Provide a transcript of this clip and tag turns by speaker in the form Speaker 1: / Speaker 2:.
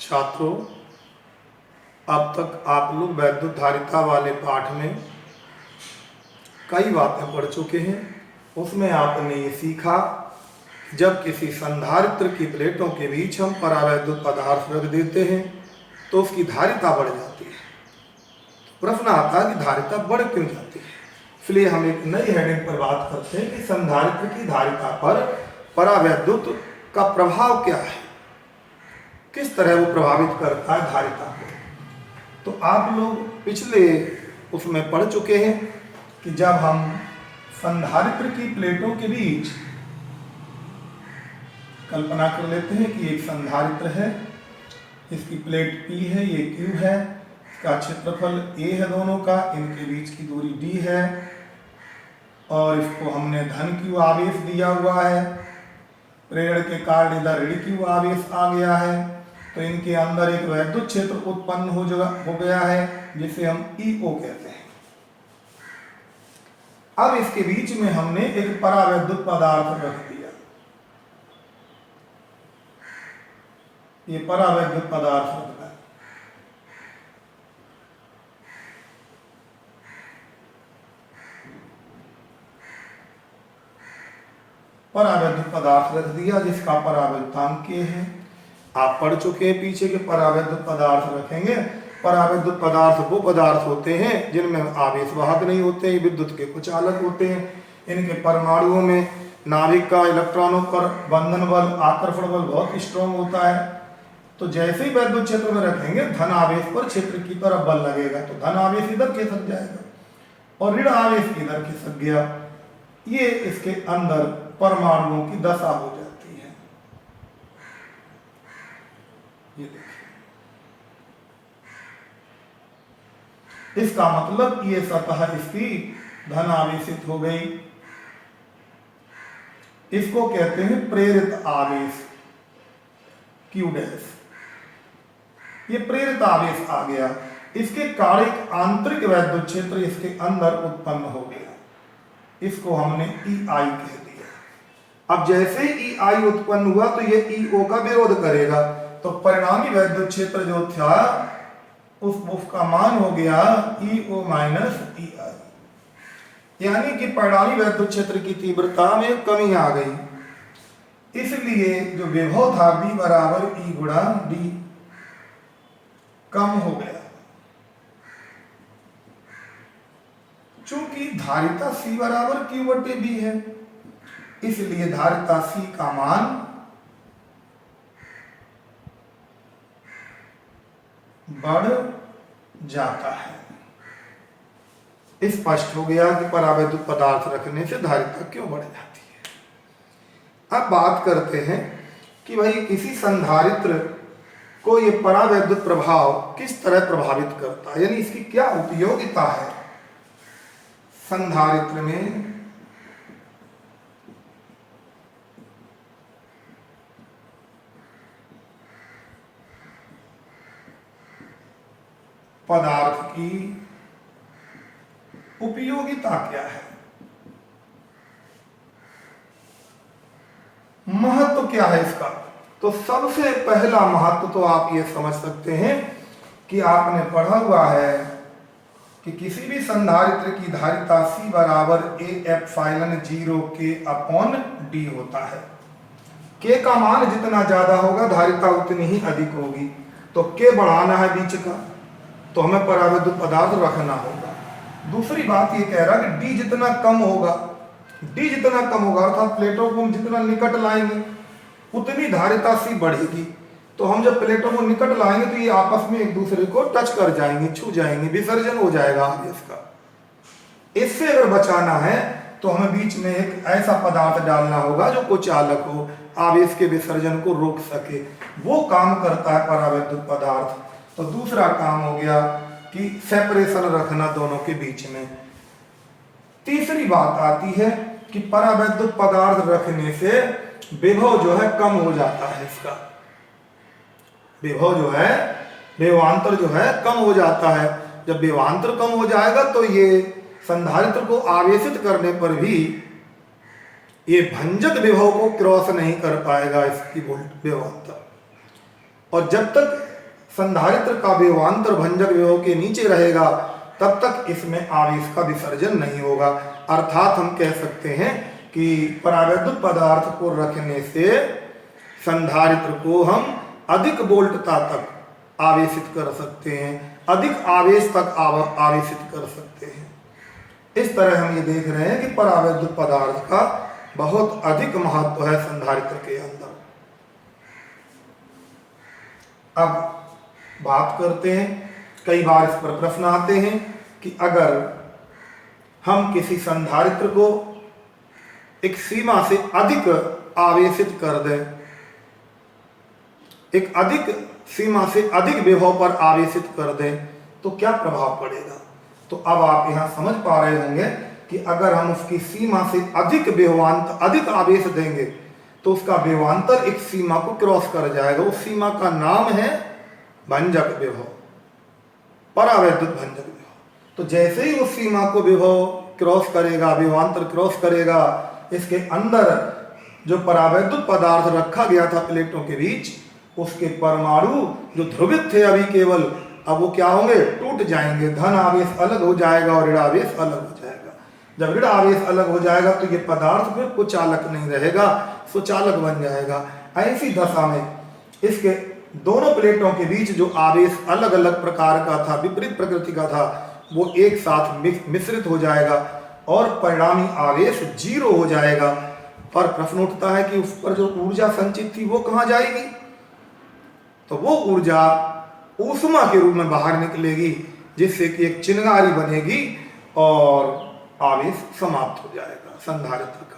Speaker 1: छात्रों, अब तक आप लोग वैद्युत धारिता वाले पाठ में कई बातें पढ़ चुके हैं। उसमें आपने ये सीखा, जब किसी संधारित्र की प्लेटों के बीच हम परावैद्युत पदार्थ रख देते हैं तो उसकी धारिता बढ़ जाती है। प्रश्न आता है कि धारिता बढ़ क्यों जाती है। इसलिए हम एक नई हेडिंग पर बात करते हैं कि संधारित्र की धारिता पर परावैद्युत का प्रभाव क्या है, किस तरह वो प्रभावित करता है धारिता को। तो आप लोग पिछले उसमें पढ़ चुके हैं कि जब हम संधारित्र की प्लेटों के बीच कल्पना कर लेते हैं कि एक संधारित्र है, इसकी प्लेट P है, ये Q है, इसका क्षेत्रफल A है दोनों का, इनके बीच की दूरी D है और इसको हमने धन Q आवेश दिया हुआ है। प्रेरण के कारण इधर ऋण Q आवेश आ गया है, तो इनके अंदर एक वैद्युत क्षेत्र उत्पन्न हो गया है जिसे हम EO कहते हैं। अब इसके बीच में हमने एक परावैद्युत पदार्थ रख दिया, ये परावैद्युत पदार्थ रख दिया। परावैद्युत पदार्थ रख दिया जिसका परावैद्युतांक K है। आप पढ़ चुके हैं पीछे के परावैद्युत पदार्थ रखेंगे। परावैद्युत पदार्थ वो पदार्थ होते हैं जिनमें आवेश वाहक नहीं होते, विद्युत के कुछ चालक होते हैं। इनके परमाणुओं में नाभिक का इलेक्ट्रॉनों पर बंधन बल, आकर्षण बल बहुत स्ट्रॉन्ग होता है। तो जैसे ही वैद्युत क्षेत्र में रखेंगे धन आवेश पर क्षेत्र की तरफ बल लगेगा, तो धन आवेश इधर खिसक जाएगा और ऋण आवेश इधर खिसक गया। ये इसके अंदर परमाणुओं की दशा हो जाती है। ये देखिए, इसका मतलब ये सतह इसकी धन आवेशित हो गई। इसको कहते हैं प्रेरित आवेश Q डैश। ये प्रेरित आवेश आ गया, इसके कारण एक आंतरिक वैद्युत क्षेत्र इसके अंदर उत्पन्न हो गया, इसको हमने EI कह दिया। अब जैसे ही EI उत्पन्न हुआ तो ये EO का विरोध करेगा, तो परिणामी वैद्युत क्षेत्र जो था उसका मान हो गया EO माइनस EI, यानी कि परिणामी वैद्युत क्षेत्र की तीव्रता में कमी आ गई। इसलिए जो विभव था V बराबर E गुणा D कम हो गया। चूंकि धारिता C बराबर Q बटे B है, इसलिए धारिता C का मान बढ़ जाता है। स्पष्ट हो गया कि परावैद्युत पदार्थ रखने से धारिता क्यों बढ़ जाती है। अब बात करते हैं कि भाई किसी संधारित्र को ये परावैद्युत प्रभाव किस तरह प्रभावित करता है, यानी इसकी क्या उपयोगिता है संधारित्र में। पदार्थ की उपयोगिता क्या है, महत्व क्या है इसका। तो सबसे पहला महत्व तो आप ये समझ सकते हैं कि आपने पढ़ा हुआ है कि किसी भी संधारित्र की धारिता C बराबर A epsilon 0 K upon D होता है। K का मान जितना ज्यादा होगा धारिता उतनी ही अधिक होगी। तो K बढ़ाना है बीच का, तो हमें परावैद्युत पदार्थ रखना होगा। दूसरी बात ये कह रहा कि D जितना कम होगा, D जितना कम होगा अर्थात प्लेटों को हम जितना निकट लाएंगे उतनी धारिता C बढ़ेगी। तो हम जब प्लेटों को निकट लाएंगे तो ये आपस में एक दूसरे को टच कर जाएंगे, छू जाएंगे, विसर्जन हो जाएगा आवेश का। इससे अगर बचाना है तो हमें बीच में एक ऐसा पदार्थ डालना होगा जो कुचालक हो, आवेश के विसर्जन को रोक सके। वो काम करता है परावैद्युत पदार्थ। तो दूसरा काम हो गया कि सेपरेशन रखना दोनों के बीच में। तीसरी बात आती है कि परावैद्युत पदार्थ रखने से विभव जो है कम हो जाता है। इसका विभव जो है, विभवांतर जो है कम हो जाता है। जब विभवांतर कम हो जाएगा तो ये संधारित्र को आवेशित करने पर भी ये भंजक विभव को क्रॉस नहीं कर पाएगा इसकी वोल्ट विभवांतर। और जब तक संधारित्र का विभवांतर भंजक विभव के नीचे रहेगा तब तक इसमें आवेश का विसर्जन नहीं होगा। अर्थात हम कह सकते हैं कि परावैद्युत पदार्थ को रखने से संधारित्र को हम अधिक वोल्टता तक आवेशित कर सकते हैं, अधिक आवेश तक आवेशित कर सकते हैं। इस तरह हम ये देख रहे हैं कि परावैद्युत पदार्थ का बहुत अधिक महत्व है संधारित्र के अंदर। अब बात करते हैं, कई बार इस पर प्रश्न आते हैं कि अगर हम किसी संधारित्र को एक सीमा से अधिक आवेशित कर दें, एक अधिक सीमा से अधिक विभव पर आवेशित कर दें तो क्या प्रभाव पड़ेगा। तो अब आप यहां समझ पा रहे होंगे कि अगर हम उसकी सीमा से अधिक विभवांतर अधिक आवेश देंगे तो उसका विभवांतर एक सीमा को क्रॉस कर जाएगा। उस सीमा का नाम है भंजक विभव, परावैद्युत भंजक विभव। तो जैसे ही उस सीमा को विभव क्रॉस करेगा, विभवांतर क्रॉस करेगा, इसके अंदर जो परावैद्युत पदार्थ रखा गया था प्लेटों के बीच, उसके परमाणु जो ध्रुवित थे अभी केवल, अब वो क्या होंगे, टूट जाएंगे। धन आवेश अलग हो जाएगा और ऋण आवेश अलग हो जाएगा। जब ऋण आवेश अलग हो जाएगा तो ये पदार्थ फिर कुचालक नहीं रहेगा, सुचालक बन जाएगा। ऐसी दशा में इसके दोनों प्लेटों के बीच जो आवेश अलग अलग प्रकार का था, विपरीत प्रकृति का था, वो एक साथ मिश्रित हो जाएगा और परिणामी आवेश 0 हो जाएगा। पर प्रश्न उठता है कि उस पर जो ऊर्जा संचित थी वो कहाँ जाएगी। तो वो ऊर्जा ऊष्मा के रूप में बाहर निकलेगी, जिससे कि एक चिनगारी बनेगी और आवेश समाप्त हो जाएगा संधारित्र का।